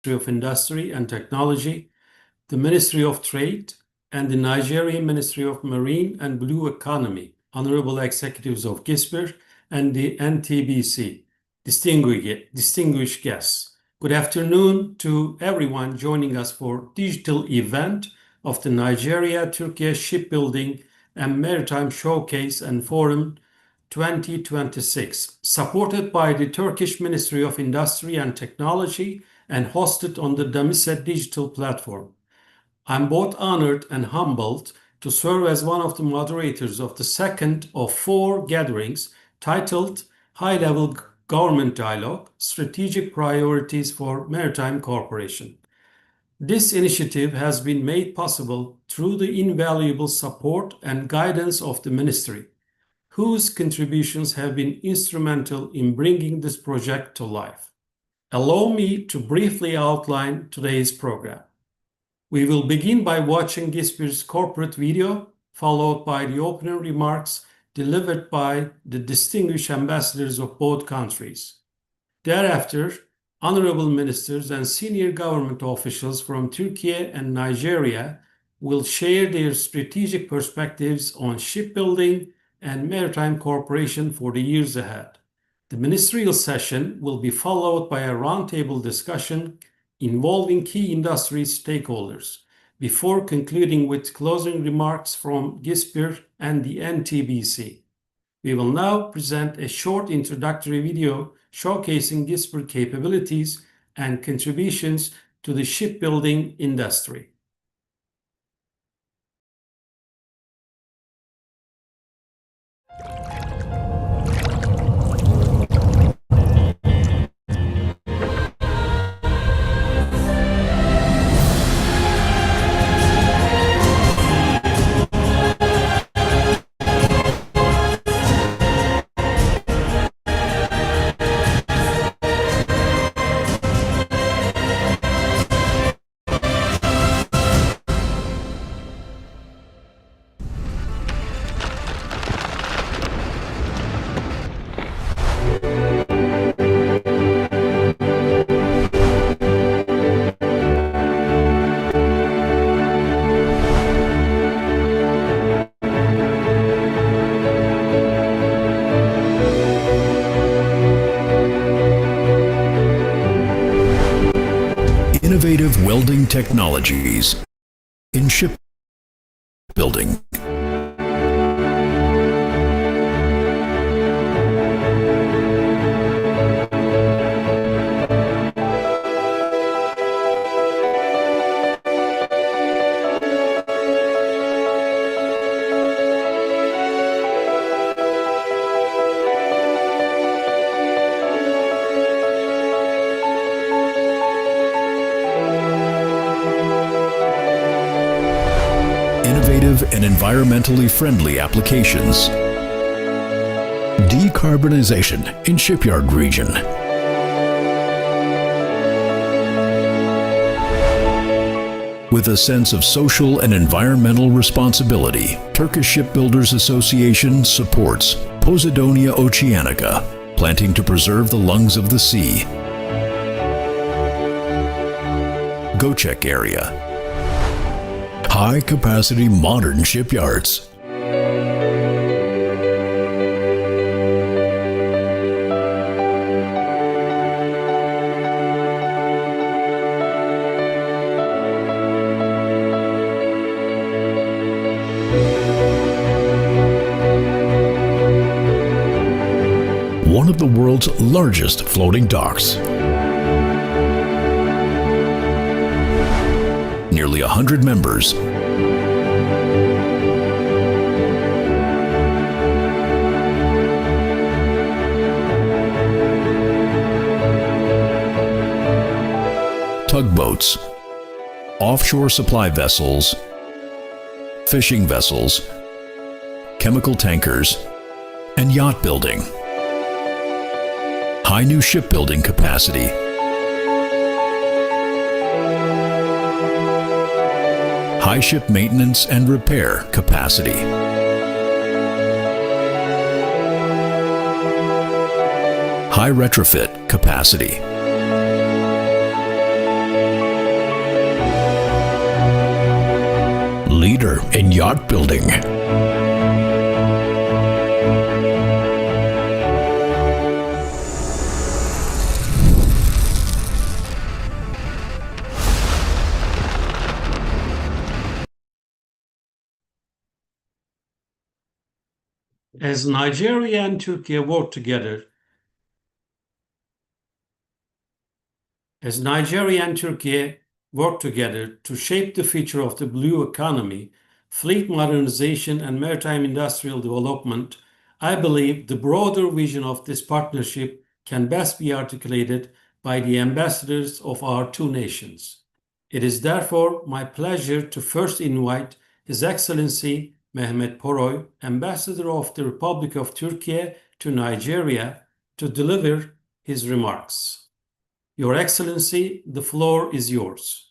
of Industry and Technology, the Ministry of Trade, and the Nigerian Ministry of Marine and Blue Economy, honorable executives of GISBIR and the NTBC, distinguished guests. Good afternoon to everyone joining us for digital event of the Nijerya Turkiye Shipbuilding and Maritime Showcase and Forum 2026, supported by the Turkish Ministry of Industry and Technology and hosted on the Denizcilik Digital Platform. I'm both honored and humbled to serve as one of the moderators of the second of 4 gatherings titled High-Level Government Dialogue, Strategic Priorities for Maritime Cooperation. This initiative has been made possible through the invaluable support and guidance of the Ministry, whose contributions have been instrumental in bringing this project to life. Allow me to briefly outline today's program. We will begin by watching GISBIR's corporate video, followed by the opening remarks delivered by the distinguished ambassadors of both countries. Thereafter, honorable ministers and senior government officials from Turkey and Nigeria will share their strategic perspectives on shipbuilding and maritime cooperation for the years ahead. The ministerial session will be followed by a roundtable discussion involving key industry stakeholders, before concluding with closing remarks from GISBIR and the NTBC. We will now present a short introductory video showcasing GISBIR capabilities and contributions to the shipbuilding industry. Innovative welding technologies in shipbuilding. And environmentally friendly applications. Decarbonization in shipyard region. With a sense of social and environmental responsibility, Turkish Shipbuilders Association supports Posidonia oceanica, planting to preserve the lungs of the sea. Göcek area. High-capacity modern shipyards. One of the world's largest floating docks. Nearly 100 members. Tugboats, offshore supply vessels, fishing vessels, chemical tankers, and yacht building. High new shipbuilding capacity. High ship maintenance and repair capacity. High retrofit capacity. leader in yacht building. As Nigeria and Turkey work together, to shape the future of the blue economy, fleet modernization, and maritime industrial development, I believe the broader vision of this partnership can best be articulated by the ambassadors of our two nations. It is therefore my pleasure to first invite His Excellency Mehmet Poroy, Ambassador of the Republic of Turkey to Nigeria, to deliver his remarks. Your Excellency, the floor is yours.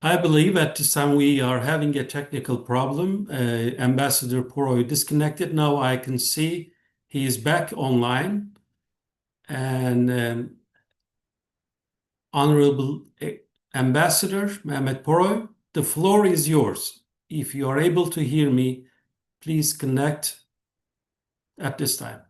I believe at this time we are having a technical problem. Ambassador Poroy disconnected. Now I can see he is back online. And Honorable Ambassador Mehmet Poroy, the floor is yours. If you are able to hear me, please connect at this time.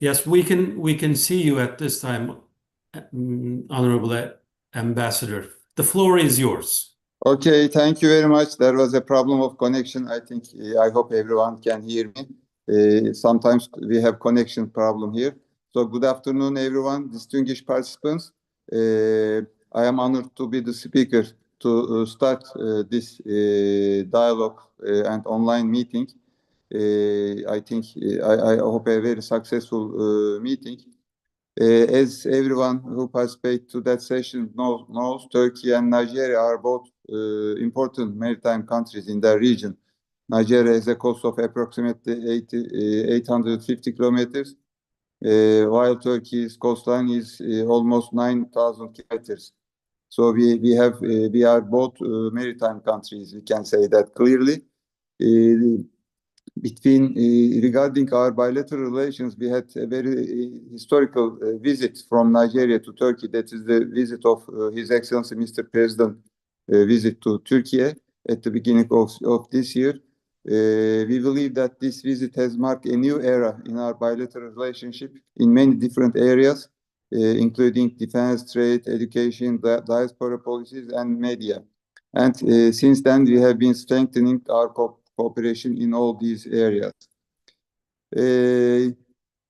Yes, we can see you at this time, Honorable Ambassador. The floor is yours. Okay, thank you very much. There was a problem of connection. I hope everyone can hear me. Sometimes we have connection problem here. So good afternoon, everyone, distinguished participants. I am honored to be the speaker to start this dialogue and online meeting. I hope a very successful meeting. As everyone who participated to that session knows, Turkey and Nigeria are both important maritime countries in their region. Nigeria has a coast of approximately 850 kilometers, while Turkey's coastline is almost 9,000 kilometers. So we are both maritime countries. We can say that clearly. Regarding our bilateral relations, we had a very historical visit from Nigeria to Turkey. That is the visit of His Excellency Mr. President visit to Turkey at the beginning of this year. We believe that this visit has marked a new era in our bilateral relationship in many different areas, including defense, trade, education, diaspora policies, and media. And since then, we have been strengthening our cooperation in all these areas.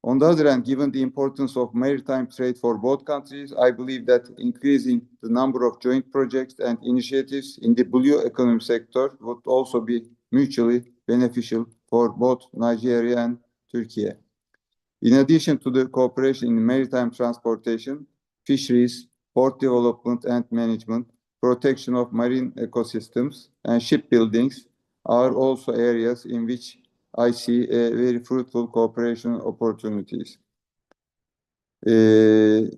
On the other hand, given the importance of maritime trade for both countries, I believe that increasing the number of joint projects and initiatives in the blue economy sector would also be mutually beneficial for both Nigeria and Turkey. In addition to the cooperation in maritime transportation, fisheries, port development and management, protection of marine ecosystems, and shipbuildings are also areas in which I see very fruitful cooperation opportunities. We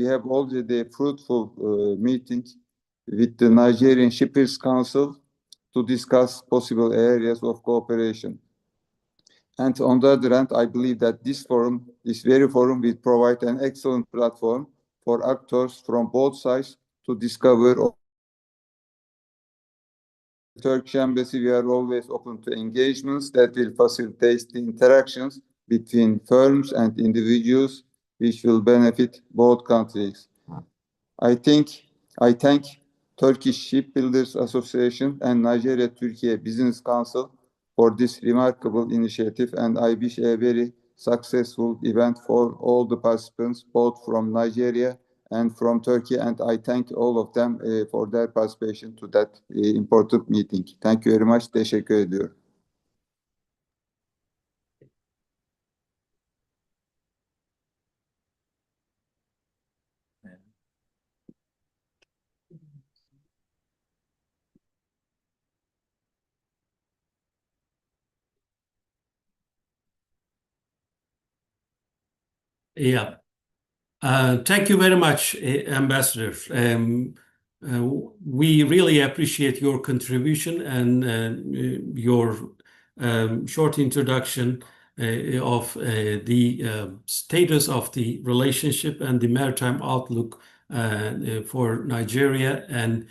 have already a fruitful meeting with the Nigerian Shippers Council to discuss possible areas of cooperation. And on the other hand, I believe that this very forum will provide an excellent platform for actors from both sides to discover. The Turkish Embassy, we are always open to engagements that will facilitate the interactions between firms and individuals, which will benefit both countries. I thank Turkish Shipbuilders Association and Nigeria Turkey Business Council for this remarkable initiative, and I wish a very successful event for all the participants, both from Nigeria and from Turkey, and I thank all of them for their participation to that important meeting. Thank you very much. Teşekkür ediyorum. Yeah. Thank you very much, Ambassador. We really appreciate your contribution and your short introduction of the status of the relationship and the maritime outlook for Nigeria and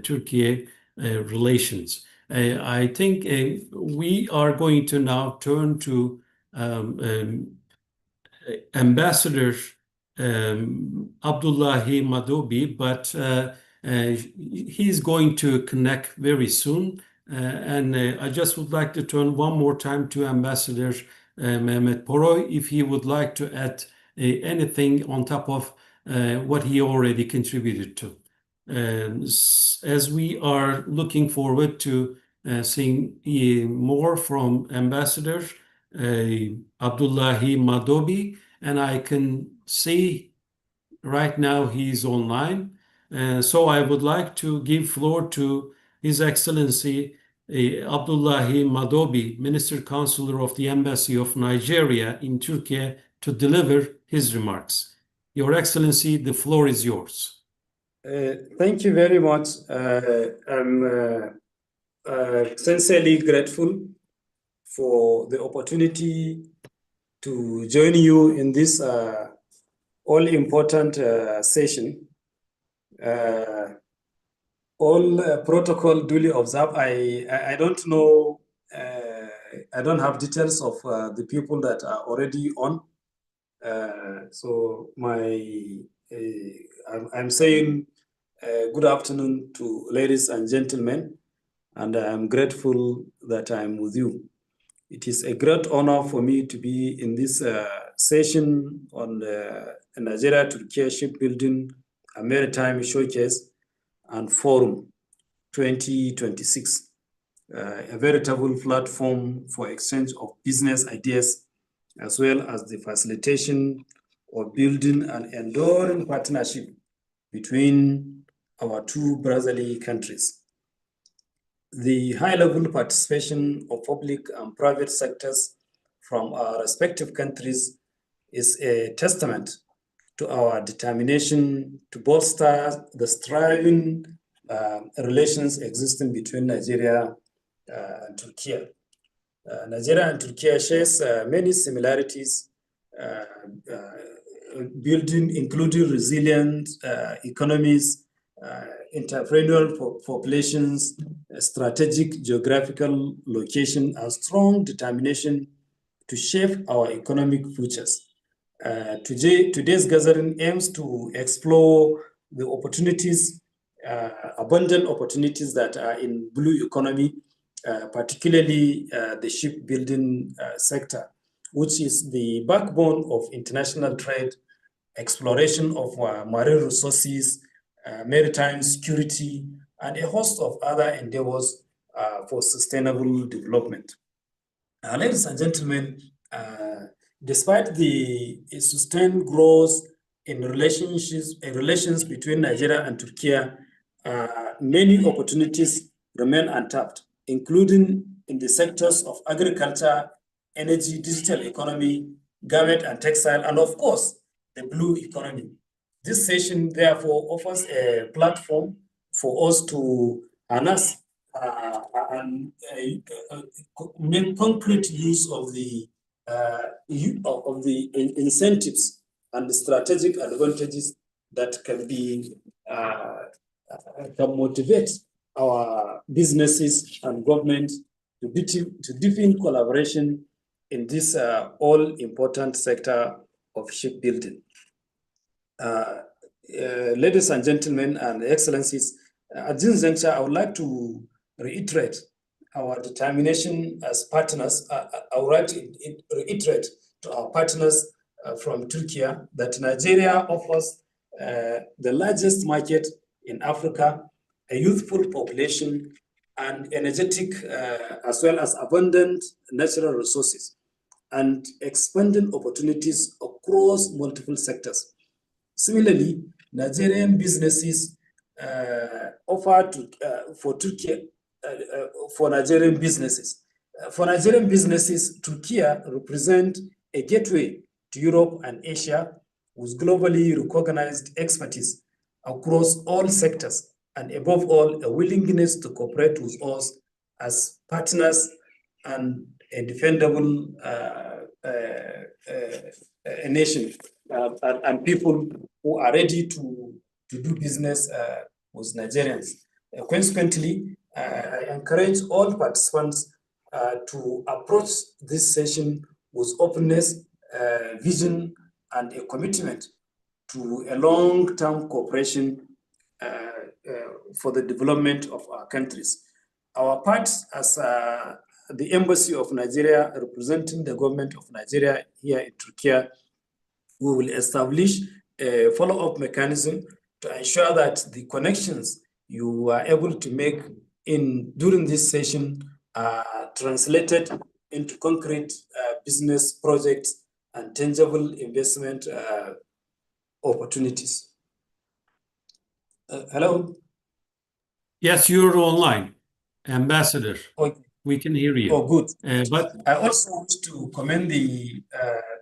Turkey relations. I think we are going to now turn to Ambassador Abdullahi Madobi, but he's going to connect very soon. And I just would like to turn one more time to Ambassador Mehmet Poroy, if he would like to add anything on top of what he already contributed to. As we are looking forward to seeing more from Ambassador Abdullahi Madobi, and I can see right now he's online. So I would like to give floor to His Excellency Abdullahi Madobi, Minister Counselor of the Embassy of Nigeria in Turkey, to deliver his remarks. Your Excellency, the floor is yours. Thank you very much. I'm sincerely grateful for the opportunity to join you in this all-important session. All protocol duly observed. I don't know, I don't have details of the people that are already on. So I'm saying good afternoon to ladies and gentlemen, and I'm grateful that I'm with you. It is a great honor for me to be in this session on the Nigeria-Turkey Shipbuilding and Maritime Showcase and Forum 2026, a veritable platform for exchange of business ideas, as well as the facilitation of building an enduring partnership between our two brotherly countries. The high-level participation of public and private sectors from our respective countries is a testament to our determination to bolster the thriving relations existing between Nigeria and Turkey. Nigeria and Turkey shares many similarities, including resilient economies, entrepreneurial populations, strategic geographical location, and strong determination to shape our economic futures. Today's gathering aims to explore the opportunities, abundant opportunities that are in blue economy, particularly the shipbuilding sector, which is the backbone of international trade, exploration of marine resources, maritime security, and a host of other endeavors for sustainable development. Ladies and gentlemen, despite the sustained growth in relations between Nigeria and Turkey, many opportunities remain untapped, including in the sectors of agriculture, energy, digital economy, garment and textile, and of course, the blue economy. This session, therefore, offers a platform for us to harness and make concrete use of the incentives and the strategic advantages that can motivate our businesses and government to deepen collaboration in this all-important sector of shipbuilding. Ladies and gentlemen and excellencies, at this juncture, I would like to reiterate our determination as partners. I would like to reiterate to our partners from Turkey that Nigeria offers the largest market in Africa, a youthful population, and energetic as well as abundant natural resources, and expanding opportunities across multiple sectors. Similarly, Nigerian businesses offer for Turkey for Nigerian businesses. For Nigerian businesses, Turkey represents a gateway to Europe and Asia with globally recognized expertise across all sectors, and above all, a willingness to cooperate with us as partners and a defendable nation and people who are ready to do business with Nigerians. Consequently, I encourage all participants to approach this session with openness, vision, and a commitment to a long-term cooperation for the development of our countries. Our part as the Embassy of Nigeria representing the government of Nigeria here in Turkey, we will establish a follow-up mechanism to ensure that the connections you are able to make during this session are translated into concrete business projects and tangible investment opportunities. Hello? Yes, you're online, Ambassador. Okay. We can hear you. Oh, good. But I also want to commend the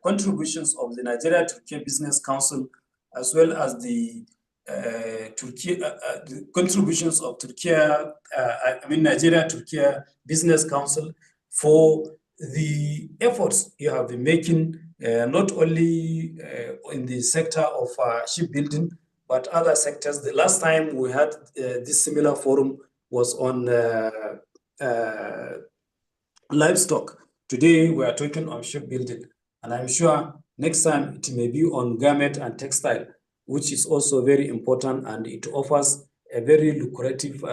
contributions of the Nigeria-Turkey Business Council, as well as the contributions of Nigeria-Turkey Business Council for the efforts you have been making, not only in the sector of shipbuilding, but other sectors. The last time we had this similar forum was on livestock. Today we are talking on shipbuilding, and I'm sure next time it may be on garment and textile, which is also very important, and it offers a very lucrative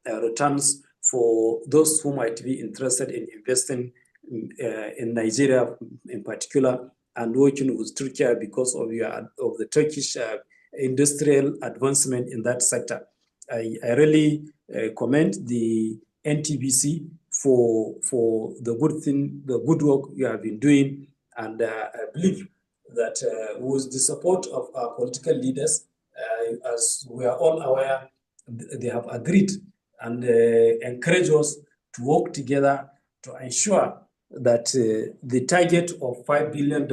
returns for those who might be interested in investing in Nigeria in particular, and working with Turkey because of the Turkish industrial advancement in that sector. I really commend the NTBC for the good work you have been doing, and I believe that with the support of our political leaders, as we are all aware, they have agreed and encourage us to work together to ensure that the target of $5 billion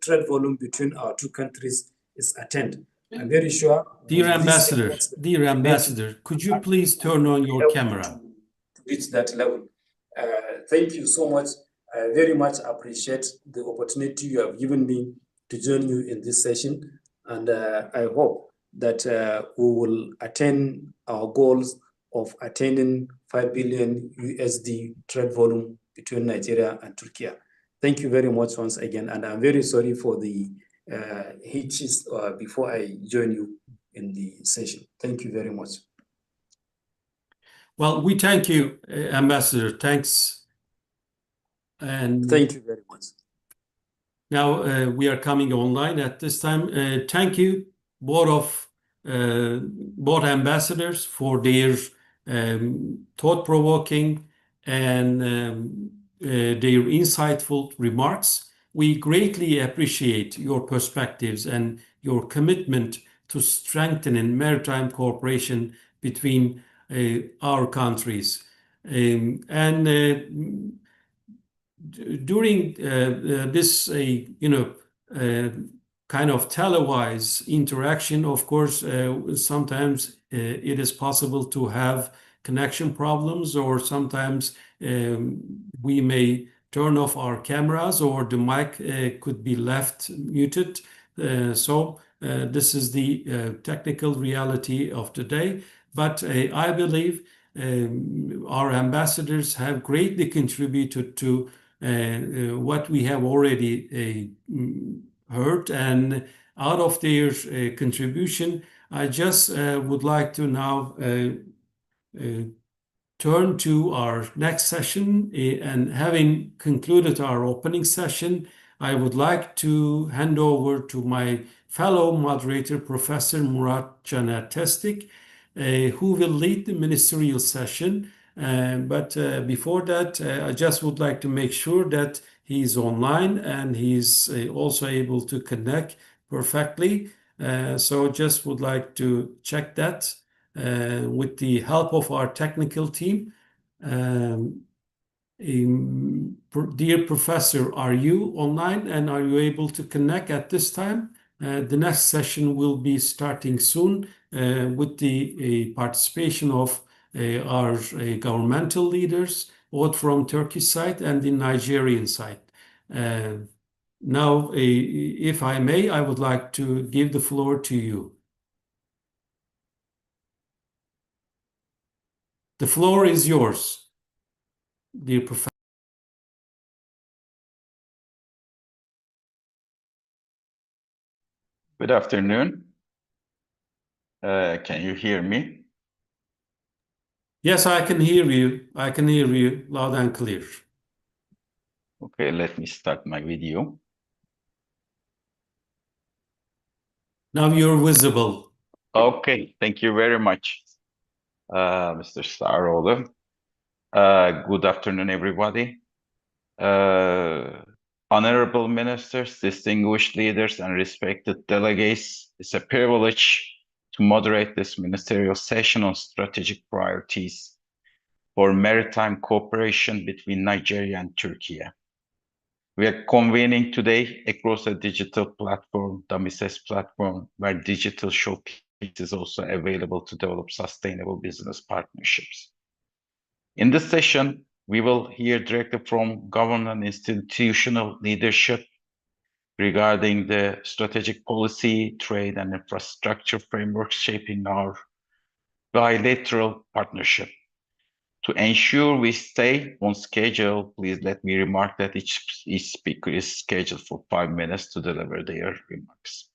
trade volume between our two countries is attained. I'm very sure. Dear Ambassador, could you please turn on your camera? To reach that level. Thank you so much. I very much appreciate the opportunity you have given me to join you in this session. And I hope that we will attain our goals of attaining 5 billion USD trade volume between Nigeria and Turkey. Thank you very much once again. And I'm very sorry for the hitches before I join you in the session. Thank you very much. Well, we thank you, Ambassador. Thanks. And thank you very much. Now we are coming online at this time. Thank you, both ambassadors, for their thought-provoking and their insightful remarks. We greatly appreciate your perspectives and your commitment to strengthening maritime cooperation between our countries. During this, kind of televised interaction, of course, sometimes it is possible to have connection problems, or sometimes we may turn off our cameras, or the mic could be left muted. So this is the technical reality of today. But I believe our ambassadors have greatly contributed to what we have already heard, and out of their contribution, I just would like to now turn to our next session. And having concluded our opening session, I would like to hand over to my fellow moderator, Professor Murat Caner Testik, who will lead the ministerial session. But before that, I just would like to make sure that he's online and he's also able to connect perfectly. So just would like to check that with the help of our technical team. Dear Professor, are you online and are you able to connect at this time? The next session will be starting soon with the participation of our governmental leaders, both from Turkish side and the Nigerian side. Now, if I may, I would like to give the floor to you. The floor is yours, dear Professor. Good afternoon. Can you hear me? Yes, I can hear you. I can hear you loud and clear. Okay, let me start my video. Now you're visible. Okay, thank you very much, Mr. Staroğlu. Good afternoon, everybody. Honorable ministers, distinguished leaders, and respected delegates, it's a privilege to moderate this ministerial session on strategic priorities for maritime cooperation between Nigeria and Turkey. We are convening today across a digital platform, the Mises platform, where digital showcase is also available to develop sustainable business partnerships. In this session, we will hear directly from government and institutional leadership regarding the strategic policy, trade, and infrastructure frameworks shaping our bilateral partnership. To ensure we stay on schedule, please let me remark that each speaker is scheduled for 5 minutes to deliver their remarks.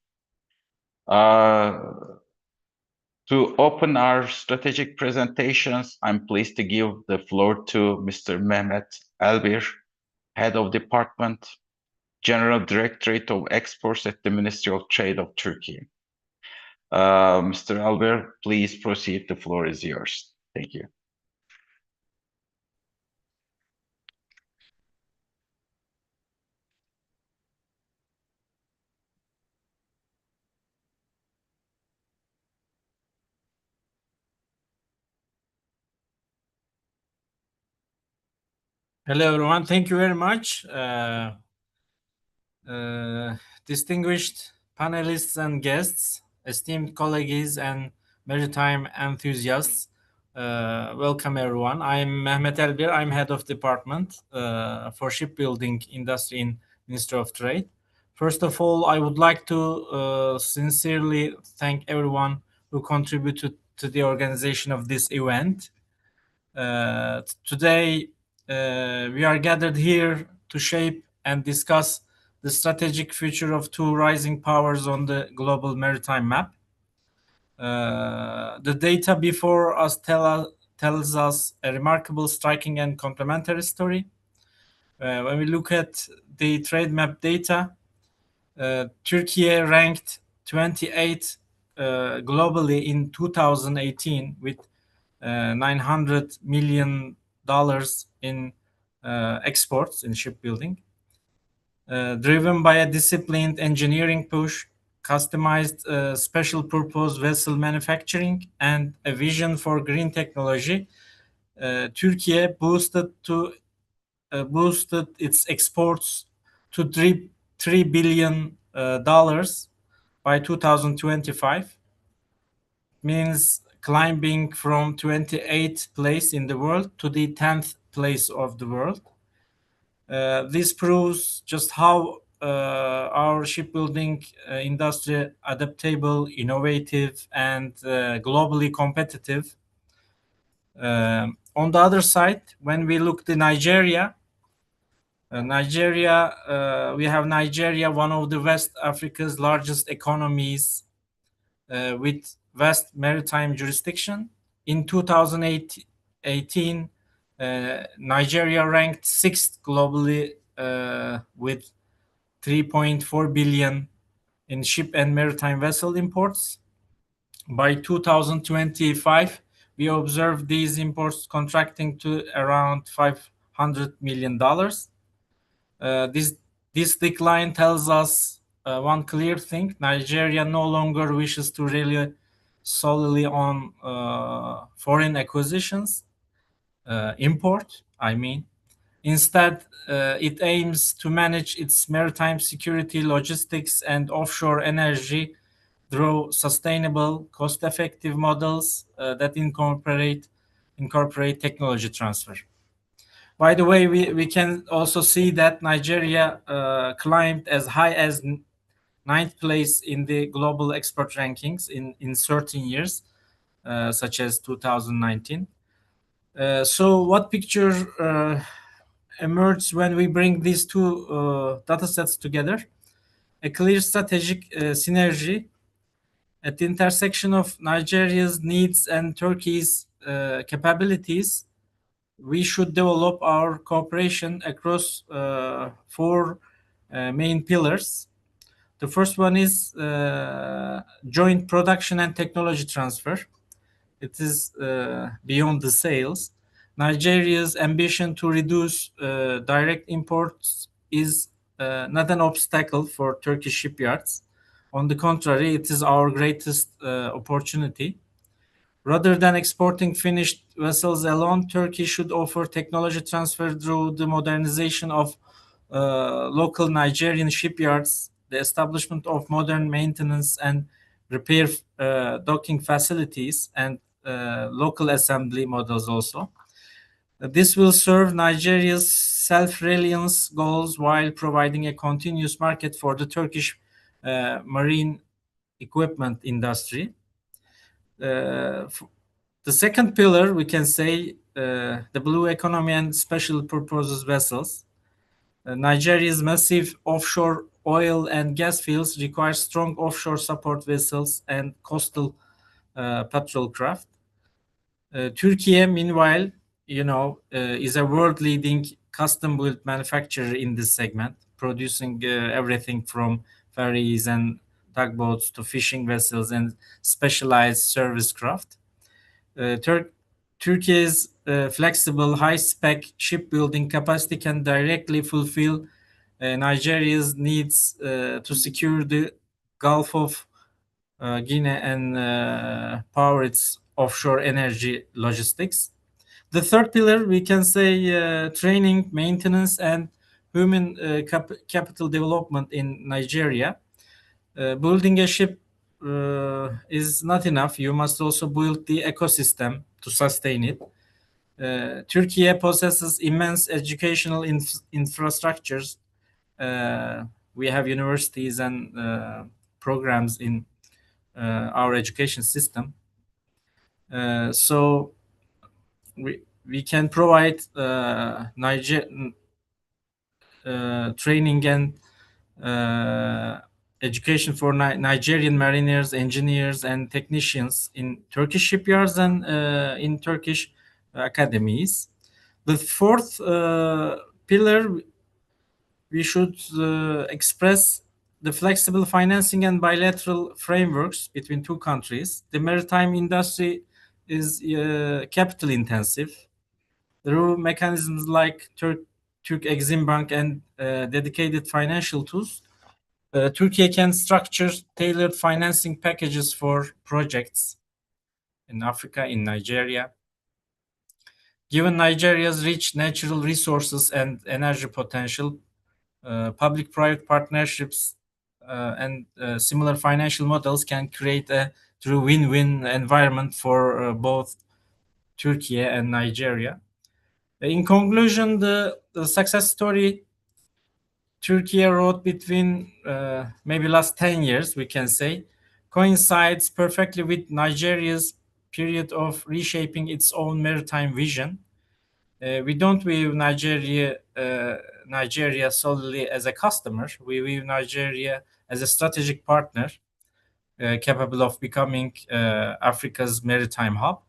To open our strategic presentations, I'm pleased to give the floor to Mr. Mehmet Elbir, Head of Department, General Directorate of Exports at the Ministry of Trade of Turkey. Mr. Elbir, please proceed. The floor is yours. Thank you. Hello, everyone. Thank you very much. Distinguished panelists and guests, esteemed colleagues and maritime enthusiasts, welcome everyone. I'm Mehmet Elbir. I'm head of department for shipbuilding industry in Ministry of Trade. First of all, I would like to sincerely thank everyone who contributed to the organization of this event. Today, we are gathered here to shape and discuss the strategic future of two rising powers on the global maritime map. The data before us tells us a remarkable, striking, and complementary story. When we look at the trade map data, Turkey ranked 28 globally in 2018 with $900 million in exports in shipbuilding, driven by a disciplined engineering push, customized special purpose vessel manufacturing, and a vision for green technology. Turkey boosted its exports to $3 billion by 2025. Means climbing from 28th place in the world to the 10th place of the world. This proves just how our shipbuilding industry adaptable, innovative, and globally competitive. On the other side, when we look to Nigeria, we have Nigeria, one of the West Africa's largest economies with vast maritime jurisdiction. In 2018, 2018, Nigeria ranked 6th globally with 3.4 billion in ship and maritime vessel imports. By 2025, we observed these imports contracting to around $500 million. This decline tells us one clear thing: Nigeria no longer wishes to rely solely on foreign acquisitions, import, I mean. Instead, it aims to manage its maritime security, logistics, and offshore energy through sustainable, cost-effective models that incorporate technology transfer. By the way, we can also see that Nigeria climbed as high as 9th place in the global export rankings in certain years, such as 2019. So what picture emerged when we bring these two data sets together? A clear strategic synergy at the intersection of Nigeria's needs and Turkey's capabilities. We should develop our cooperation across four main pillars. The first one is joint production and technology transfer. It is beyond the sales. Nigeria's ambition to reduce direct imports is not an obstacle for Turkish shipyards. On the contrary, it is our greatest opportunity. Rather than exporting finished vessels alone, Turkey should offer technology transfer through the modernization of local Nigerian shipyards, the establishment of modern maintenance and repair docking facilities, and local assembly models also. This will serve Nigeria's self-reliance goals while providing a continuous market for the Turkish marine equipment industry. The second pillar, we can say, the blue economy and special purposes vessels. Nigeria's massive offshore oil and gas fields require strong offshore support vessels and coastal patrol craft. Turkey, meanwhile, is a world-leading custom-built manufacturer in this segment, producing everything from ferries and tugboats to fishing vessels and specialized service craft. Turkey's flexible, high-spec shipbuilding capacity can directly fulfill Nigeria's needs to secure the Gulf of Guinea and power its offshore energy logistics. The third pillar, we can say, training, maintenance, and human capital development in Nigeria. Building a ship is not enough. You must also build the ecosystem to sustain it. Turkey possesses immense educational infrastructures. We have universities and programs in our education system. So we can provide training and education for Nigerian mariners, engineers, and technicians in Turkish shipyards and in Turkish academies. The fourth pillar, we should express the flexible financing and bilateral frameworks between two countries. The maritime industry is capital intensive. Through mechanisms like Turk Exim Bank and dedicated financial tools, Turkey can structure tailored financing packages for projects in Africa, in Nigeria. Given Nigeria's rich natural resources and energy potential, public-private partnerships and similar financial models can create a true win-win environment for both Turkey and Nigeria. In conclusion, the success story Turkey wrote between maybe last 10 years, we can say, coincides perfectly with Nigeria's period of reshaping its own maritime vision. We don't view Nigeria solely as a customer. We view Nigeria as a strategic partner capable of becoming Africa's maritime hub.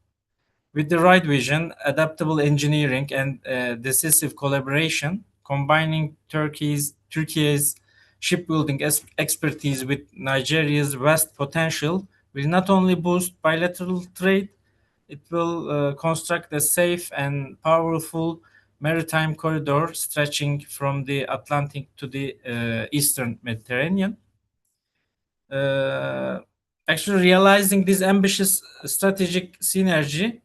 With the right vision, adaptable engineering, and decisive collaboration, combining Turkey's shipbuilding expertise with Nigeria's vast potential will not only boost bilateral trade, it will construct a safe and powerful maritime corridor stretching from the Atlantic to the Eastern Mediterranean. Actually, realizing this ambitious strategic synergy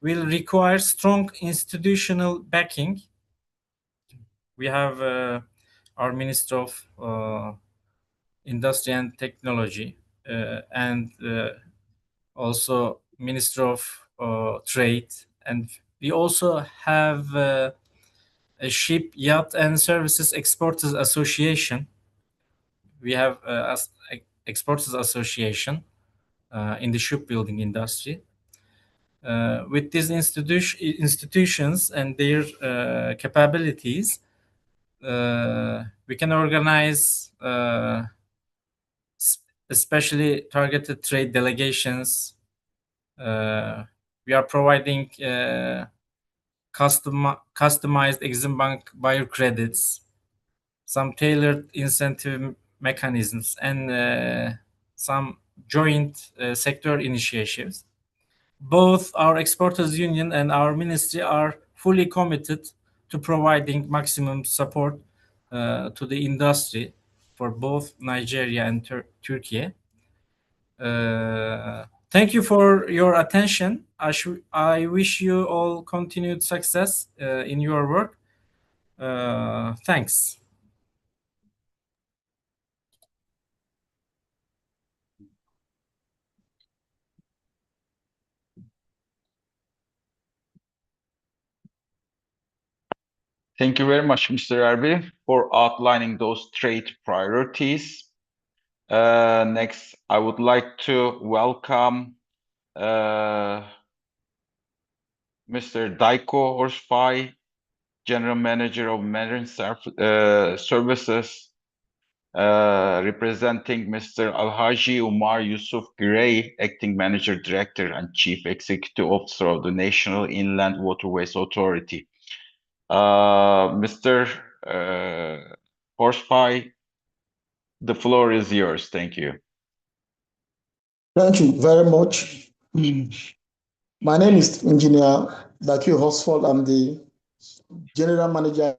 will require strong institutional backing. We have our Minister of Industry and Technology and also Minister of Trade, and we also have a Ship, Yacht and Services Exporters Association. We have Exporters Association in the shipbuilding industry. With these institutions and their capabilities, we can organize especially targeted trade delegations. We are providing customized Exim Bank buyer credits, some tailored incentive mechanisms, and some joint sector initiatives. Both our Exporters Union and our ministry are fully committed to providing maximum support to the industry for both Nigeria and Turkey. Thank you for your attention. I wish you all continued success in your work. Thanks. Thank you very much, Mr. Erbil, for outlining those trade priorities. Next, I would like to welcome Mr. Dayko Horsfay, General Manager of Marine Services, representing Mr. Alhaji Umar Yusuf Gray, Acting Manager Director and Chief Executive Officer of the National Inland Waterways Authority. Mr. Horsfay, the floor is yours. Thank you. Thank you very much. My name is Engineer Dayko Horsfay. I'm the General Manager,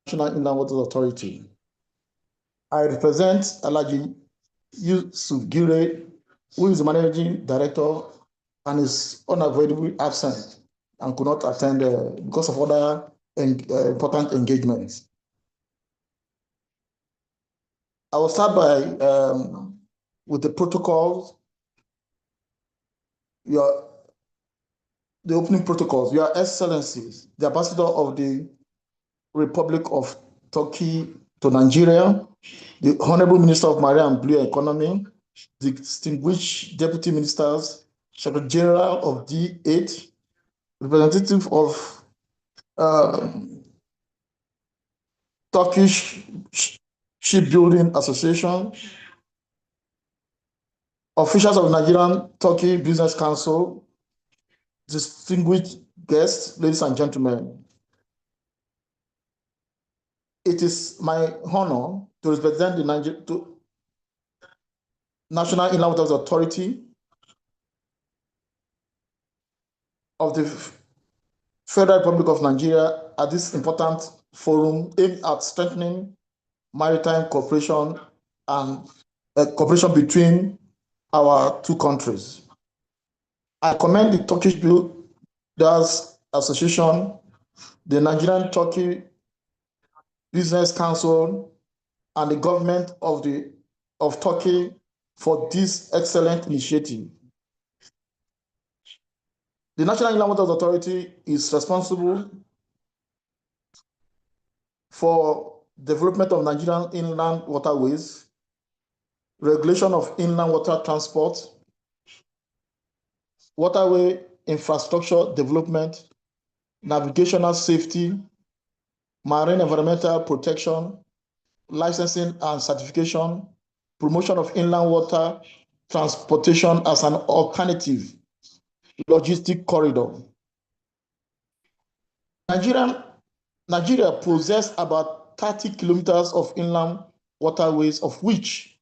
National Inland Waters Authority. I represent Alhaji Yusuf Gray, who is the Managing Director and is unavoidably absent and could not attend because of other important engagements. I will start by with the protocols. The opening protocols. Your Excellencies, the Ambassador of the Republic of Turkey to Nigeria, the Honorable Minister of Marine and Blue Economy, the distinguished Deputy Ministers, Secretary General of D8, representative of Turkish Shipbuilding Association, officials of Nigerian Turkey Business Council, distinguished guests, ladies and gentlemen. It is my honor to represent the National Inland Waters Authority of the Federal Republic of Nigeria at this important forum aimed at strengthening maritime cooperation and cooperation between our two countries. I commend the Turkish Builders Association, the Nigerian Turkey Business Council, and the government of Turkey for this excellent initiative. The National Inland Waters Authority is responsible for development of Nigerian inland waterways, regulation of inland water transport, waterway infrastructure development, navigational safety, marine environmental protection, licensing and certification, promotion of inland water transportation as an alternative logistic corridor. Nigeria possesses about 30 kilometers of inland waterways, of which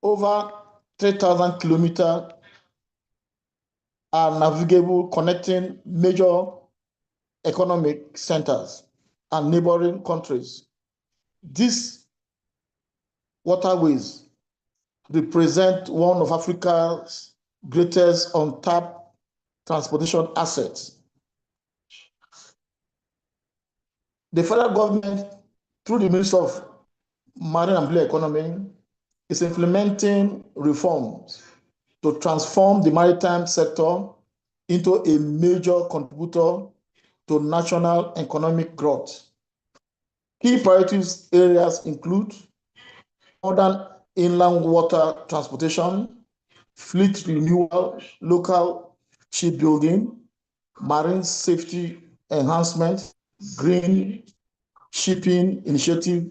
over 3,000 kilometers are navigable, connecting major economic centers and neighboring countries. These waterways represent one of Africa's greatest untapped transportation assets. The federal government, through the Ministry of Marine and Blue Economy, is implementing reforms to transform the maritime sector into a major contributor to national economic growth. Key priorities areas include modern inland water transportation, fleet renewal, local shipbuilding, marine safety enhancement, green shipping initiative,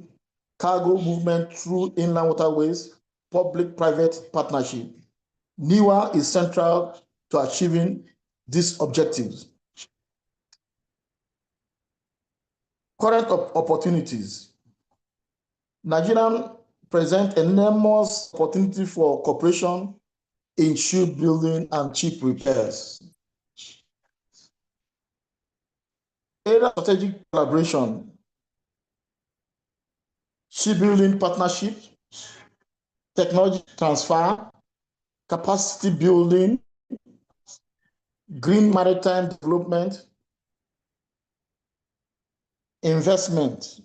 cargo movement through inland waterways, public-private partnership. NIWA is central to achieving these objectives. Current opportunities. Nigeria presents enormous opportunity for cooperation in shipbuilding and ship repairs. Area strategic collaboration, shipbuilding partnership, technology transfer, capacity building, green maritime development, investment.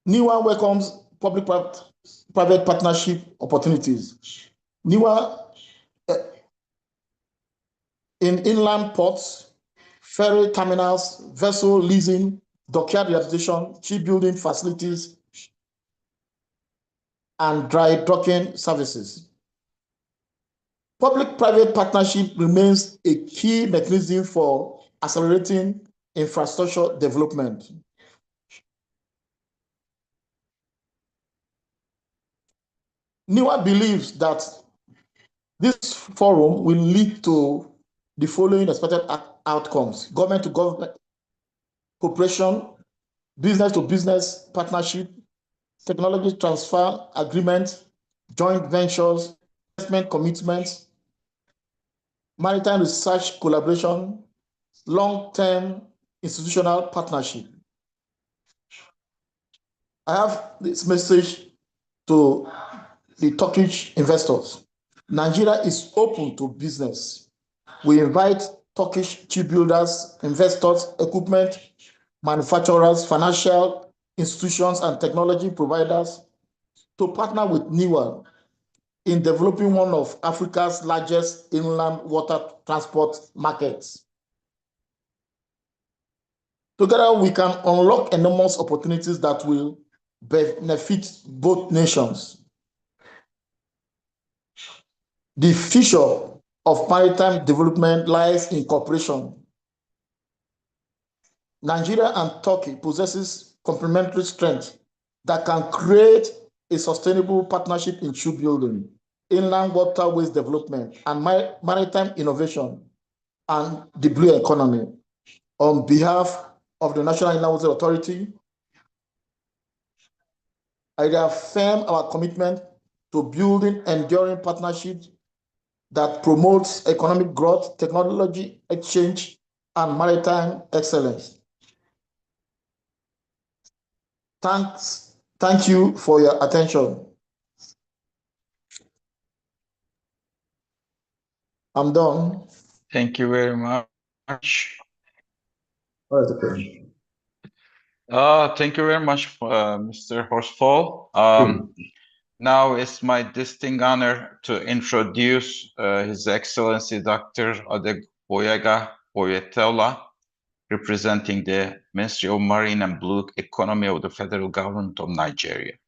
NIWA welcomes public-private partnership opportunities. NIWA in inland ports, ferry terminals, vessel leasing, dockyard rehabilitation, shipbuilding facilities, and dry docking services. Public-private partnership remains a key mechanism for accelerating infrastructure development. NIWA believes that this forum will lead to the following expected outcomes: government-to-government cooperation, business-to-business partnership, technology transfer agreements, joint ventures, investment commitments, maritime research collaboration, long-term institutional partnership. I have this message to the Turkish investors. Nigeria is open to business. We invite Turkish shipbuilders, investors, equipment manufacturers, financial institutions, and technology providers to partner with NIWA in developing one of Africa's largest inland water transport markets. Together, we can unlock enormous opportunities that will benefit both nations. The future of maritime development lies in cooperation. Nigeria and Turkey possesses complementary strengths that can create a sustainable partnership in shipbuilding, inland waterways development, and maritime innovation and the blue economy. On behalf of the National Inland Water Authority, I reaffirm our commitment to building enduring partnerships that promotes economic growth, technology exchange, and maritime excellence. Thank you for your attention. I'm done. Thank you very much. Thank you very much, Mr. Horsfall. Now it's my distinct honor to introduce His Excellency Dr. Adegboyega Oyetola, representing the Ministry of Marine and Blue Economy of the Federal Government of Nigeria.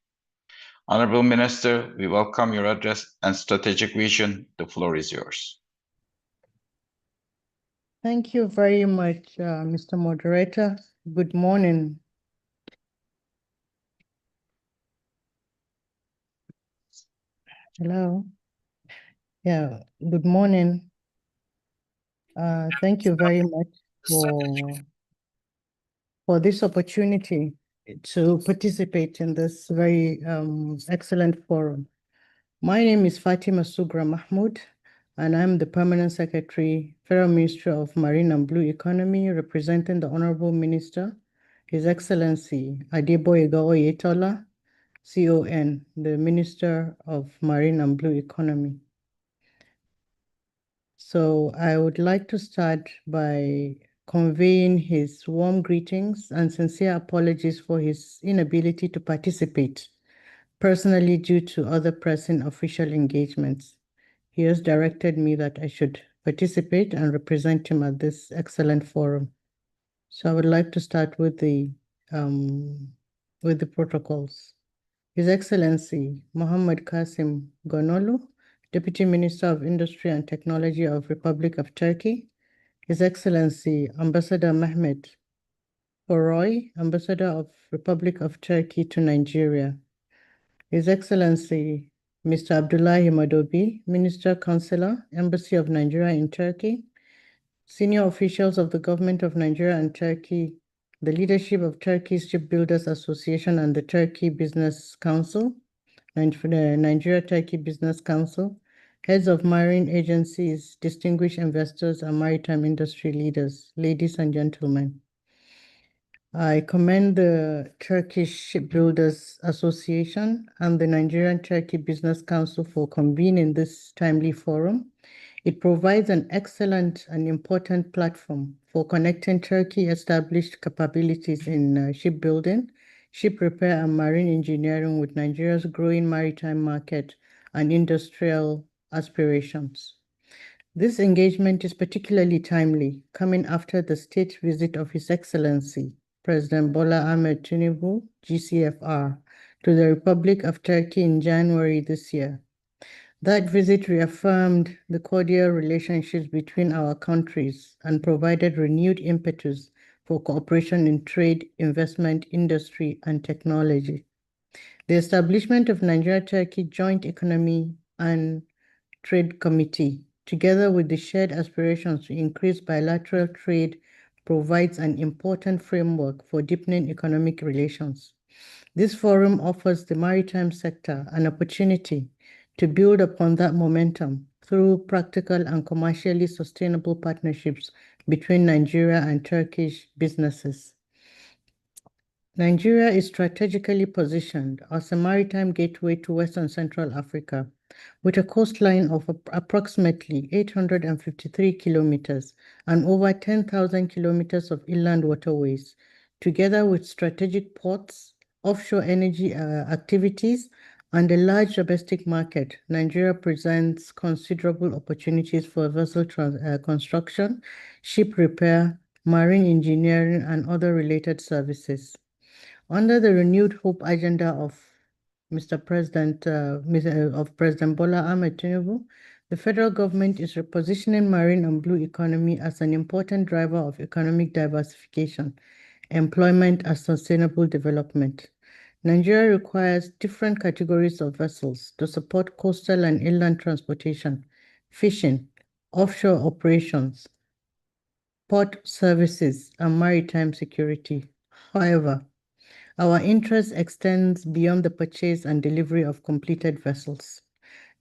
Honorable Minister, we welcome your address and strategic vision. The floor is yours. Thank you very much, Mr. Moderator. Good morning. Hello. Yeah, good morning. Thank you very much for this opportunity to participate in this very excellent forum. My name is Fatima Sugra Mahmoud, and I'm the Permanent Secretary, Federal Ministry of Marine and Blue Economy, representing the Honorable Minister, His Excellency Adeboyega Oyetola, CON, the Minister of Marine and Blue Economy. So I would like to start by conveying his warm greetings and sincere apologies for his inability to participate personally due to other pressing official engagements. He has directed me that I should participate and represent him at this excellent forum. So I would like to start with the protocols. His Excellency Mohammed Qasim Gonolu, Deputy Minister of Industry and Technology of Republic of Turkey, His Excellency Ambassador Mehmet Oroy, Ambassador of Republic of Turkey to Nigeria, His Excellency Mr. Abdullahi Madobi, Minister Counselor, Embassy of Nigeria in Turkey, senior officials of the Government of Nigeria and Turkey, the leadership of Turkey's Shipbuilders Association and the Turkey Business Council, Nigeria-Turkey Business Council, heads of marine agencies, distinguished investors, and maritime industry leaders, ladies and gentlemen. I commend the Turkish Shipbuilders Association and the Nigerian-Turkey Business Council for convening this timely forum. It provides an excellent and important platform for connecting Turkey-established capabilities in shipbuilding, ship repair, and marine engineering with Nigeria's growing maritime market and industrial aspirations. This engagement is particularly timely, coming after the state visit of His Excellency, President Bola Ahmed Tinubu, GCFR, to the Republic of Turkey in January this year. That visit reaffirmed the cordial relationships between our countries and provided renewed impetus for cooperation in trade, investment, industry, and technology. The establishment of Nigeria-Turkey Joint Economy and Trade Committee, together with the shared aspirations to increase bilateral trade, provides an important framework for deepening economic relations. This forum offers the maritime sector an opportunity to build upon that momentum through practical and commercially sustainable partnerships between Nigeria and Turkish businesses. Nigeria is strategically positioned as a maritime gateway to Western Central Africa, with a coastline of approximately 853 kilometers and over 10,000 kilometers of inland waterways, together with strategic ports, offshore energy activities, and a large domestic market. Nigeria presents considerable opportunities for vessel construction, ship repair, marine engineering, and other related services. Under the renewed hope agenda of President Bola Ahmed Tinubu, the federal government is repositioning marine and blue economy as an important driver of economic diversification, employment, and sustainable development. Nigeria requires different categories of vessels to support coastal and inland transportation, fishing, offshore operations, port services, and maritime security. However, our interest extends beyond the purchase and delivery of completed vessels.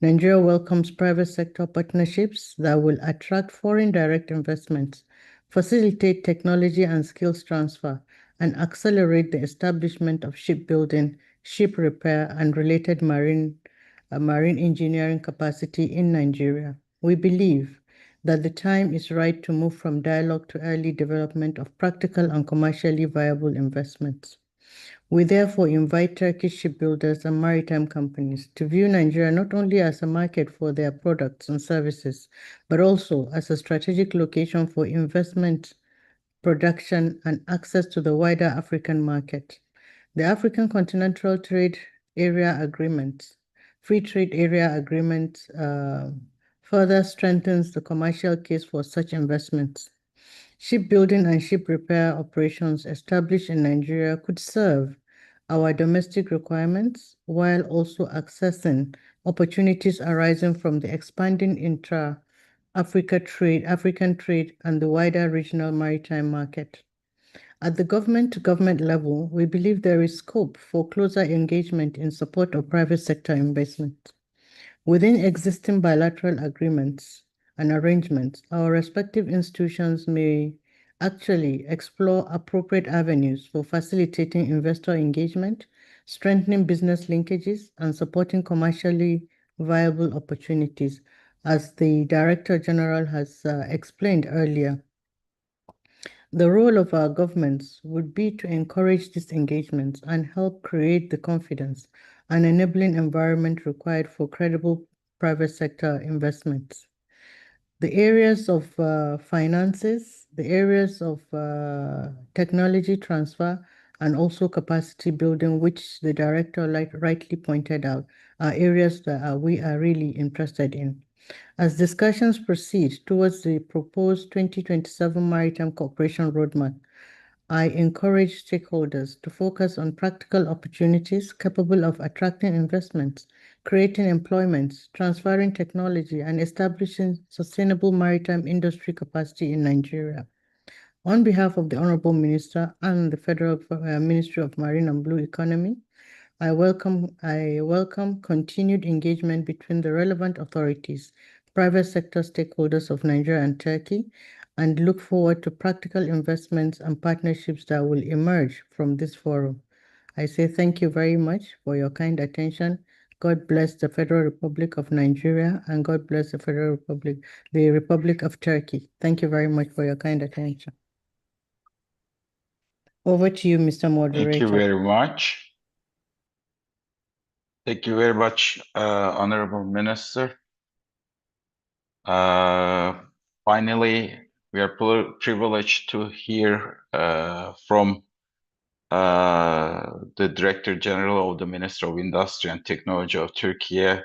Nigeria welcomes private sector partnerships that will attract foreign direct investments, facilitate technology and skills transfer, and accelerate the establishment of shipbuilding, ship repair, and related marine engineering capacity in Nigeria. We believe that the time is right to move from dialogue to early development of practical and commercially viable investments. We therefore invite Turkish shipbuilders and maritime companies to view Nigeria not only as a market for their products and services, but also as a strategic location for investment, production, and access to the wider African market. The African Continental Trade Area Agreement, Free Trade Area Agreement, further strengthens the commercial case for such investments. Shipbuilding and ship repair operations established in Nigeria could serve our domestic requirements while also accessing opportunities arising from the expanding African trade, and the wider regional maritime market. At the government-to-government level, we believe there is scope for closer engagement in support of private sector investment. Within existing bilateral agreements and arrangements, our respective institutions may actually explore appropriate avenues for facilitating investor engagement, strengthening business linkages, and supporting commercially viable opportunities, as the Director General has explained earlier. The role of our governments would be to encourage these engagements and help create the confidence and enabling environment required for credible private sector investments. The areas of finances, the areas of technology transfer, and also capacity building, which the director rightly pointed out, are areas that we are really interested in. As discussions proceed towards the proposed 2027 Maritime Cooperation Roadmap, I encourage stakeholders to focus on practical opportunities capable of attracting investments, creating employment, transferring technology, and establishing sustainable maritime industry capacity in Nigeria. On behalf of the Honorable Minister and the Federal Ministry of Marine and Blue Economy, I welcome continued engagement between the relevant authorities, private sector stakeholders of Nigeria and Turkey, and look forward to practical investments and partnerships that will emerge from this forum. I say thank you very much for your kind attention. God bless the Federal Republic of Nigeria, and God bless the Republic of Turkey. Thank you very much for your kind attention. Over to you, Mr. Moderator. Thank you very much. Thank you very much, Honorable Minister. Finally, we are privileged to hear from the Director General of the Ministry of Industry and Technology of Turkey,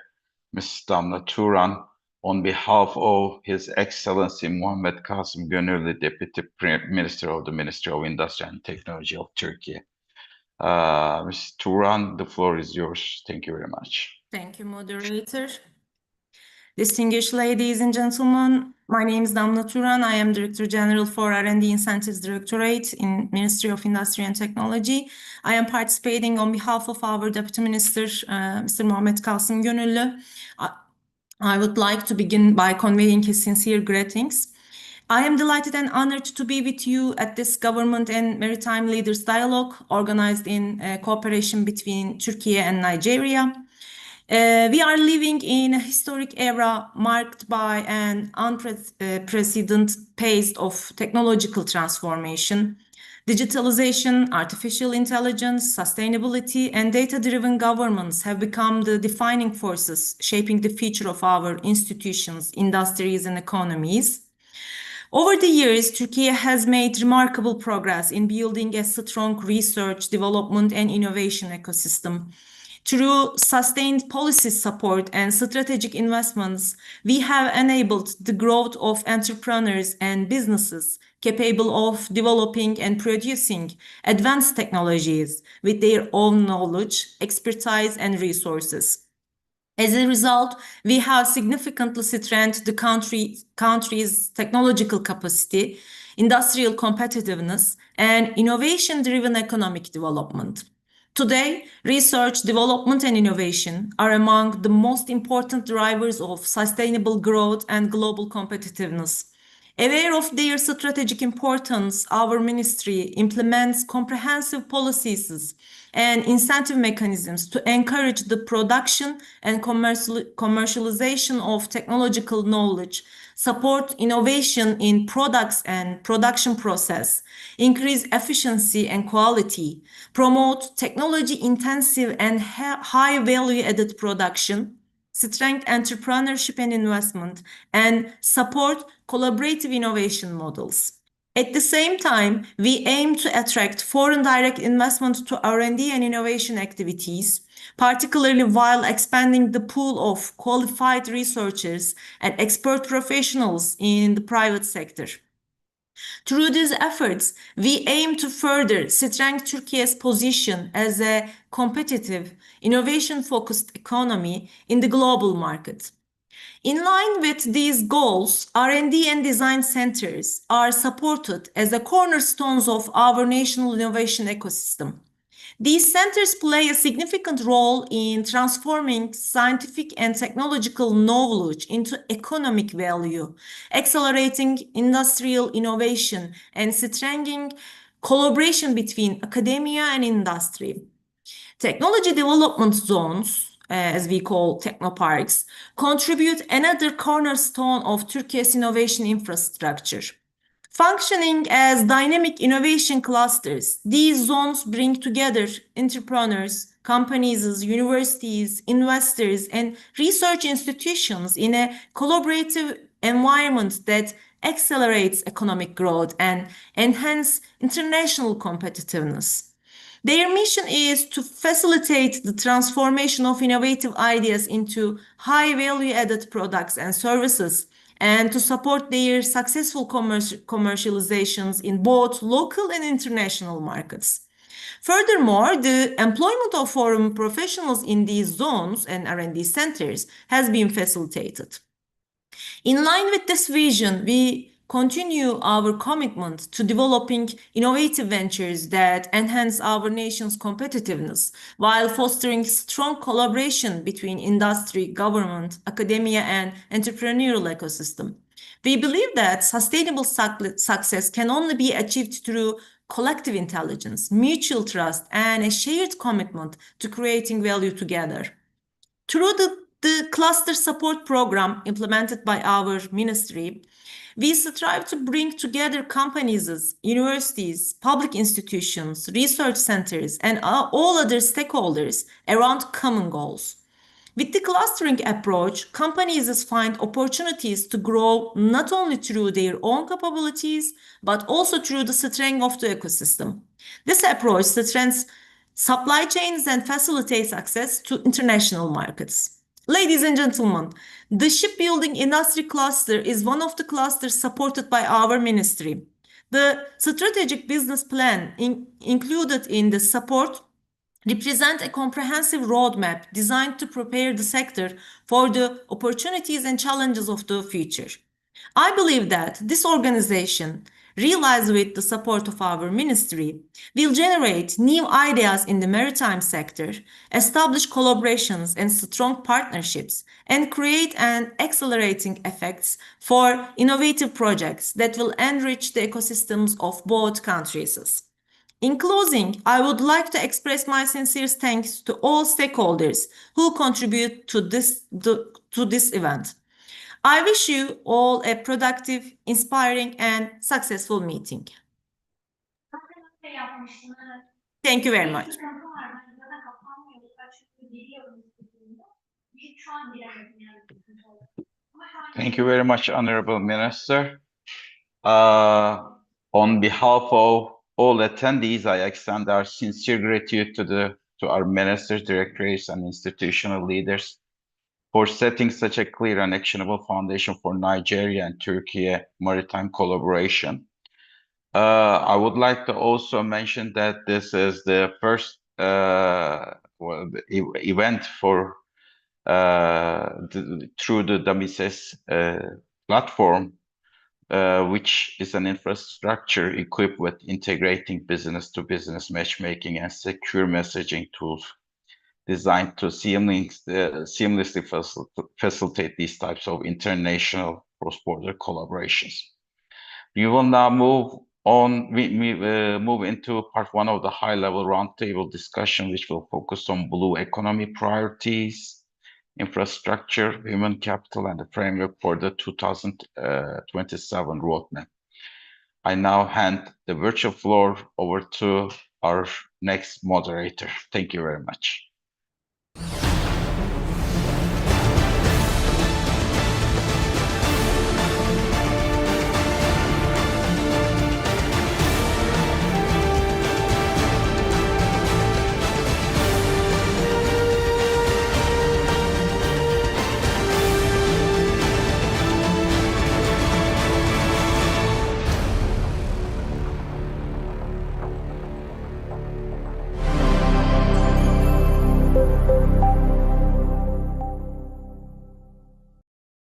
Ms. Damla Turan, on behalf of His Excellency Muhammed Kasım Gönüllü, Deputy Minister of the Ministry of Industry and Technology of Turkey. Ms. Turan, the floor is yours. Thank you very much. Thank you, moderator. Distinguished ladies and gentlemen, my name is Damla Turan. I am Director General for R&D Incentives Directorate in Ministry of Industry and Technology. I am participating on behalf of our Deputy Minister, Mr. Muhammed Kasım Gönüllü. I would like to begin by conveying his sincere greetings. I am delighted and honored to be with you at this Government and Maritime Leaders Dialogue organized in cooperation between Turkey and Nigeria. We are living in a historic era marked by an unprecedented pace of technological transformation. Digitalization, artificial intelligence, sustainability, and data-driven governance have become the defining forces shaping the future of our institutions, industries, and economies. Over the years, Turkey has made remarkable progress in building a strong research, development, and innovation ecosystem. Through sustained policy support and strategic investments, we have enabled the growth of entrepreneurs and businesses capable of developing and producing advanced technologies with their own knowledge, expertise, and resources. As a result, we have significantly strengthened the country's technological capacity, industrial competitiveness, and innovation-driven economic development. Today, research, development, and innovation are among the most important drivers of sustainable growth and global competitiveness. Aware of their strategic importance, our ministry implements comprehensive policies and incentive mechanisms to encourage the production and commercialization of technological knowledge, support innovation in products and production process, increase efficiency and quality, promote technology-intensive and high value-added production, strengthen entrepreneurship and investment, and support collaborative innovation models. At the same time, we aim to attract foreign direct investment to R&D and innovation activities, particularly while expanding the pool of qualified researchers and expert professionals in the private sector. Through these efforts, we aim to further strengthen Turkey's position as a competitive, innovation-focused economy in the global market. In line with these goals, R&D and design centers are supported as the cornerstones of our national innovation ecosystem. These centers play a significant role in transforming scientific and technological knowledge into economic value, accelerating industrial innovation, and strengthening collaboration between academia and industry. Technology development zones, as we call technoparks, contribute another cornerstone of Turkey's innovation infrastructure. Functioning as dynamic innovation clusters, these zones bring together entrepreneurs, companies, universities, investors, and research institutions in a collaborative environment that accelerates economic growth and enhances international competitiveness. Their mission is to facilitate the transformation of innovative ideas into high value-added products and services, and to support their successful commercializations in both local and international markets. Furthermore, the employment of foreign professionals in these zones and R&D centers has been facilitated. In line with this vision, we continue our commitment to developing innovative ventures that enhance our nation's competitiveness while fostering strong collaboration between industry, government, academia, and entrepreneurial ecosystem. We believe that sustainable success can only be achieved through collective intelligence, mutual trust, and a shared commitment to creating value together. Through the cluster support program implemented by our ministry, we strive to bring together companies, universities, public institutions, research centers, and all other stakeholders around common goals. With the clustering approach, companies find opportunities to grow not only through their own capabilities, but also through the strength of the ecosystem. This approach strengthens supply chains and facilitates access to international markets. Ladies and gentlemen, the shipbuilding industry cluster is one of the clusters supported by our ministry. The strategic business plan included in the support represent a comprehensive roadmap designed to prepare the sector for the opportunities and challenges of the future. I believe that this organization, realized with the support of our ministry, will generate new ideas in the maritime sector, establish collaborations and strong partnerships, and create an accelerating effects for innovative projects that will enrich the ecosystems of both countries. In closing, I would like to express my sincere thanks to all stakeholders who contribute to this event. I wish you all a productive, inspiring, and successful meeting. Thank you very much. Thank you very much, Honorable Minister. On behalf of all attendees, I extend our sincere gratitude to our ministers, directorates, and institutional leaders for setting such a clear and actionable foundation for Nigeria and Turkey maritime collaboration. I would like to also mention that this is the first event for through the DAMISES platform, which is an infrastructure equipped with integrating business-to-business matchmaking and secure messaging tools designed to seamlessly facilitate these types of international cross-border collaborations. We will now move on. We move into part one of the high-level roundtable discussion, which will focus on blue economy priorities, infrastructure, human capital, and the framework for the 2027 roadmap. I now hand the virtual floor over to our next moderator. Thank you very much.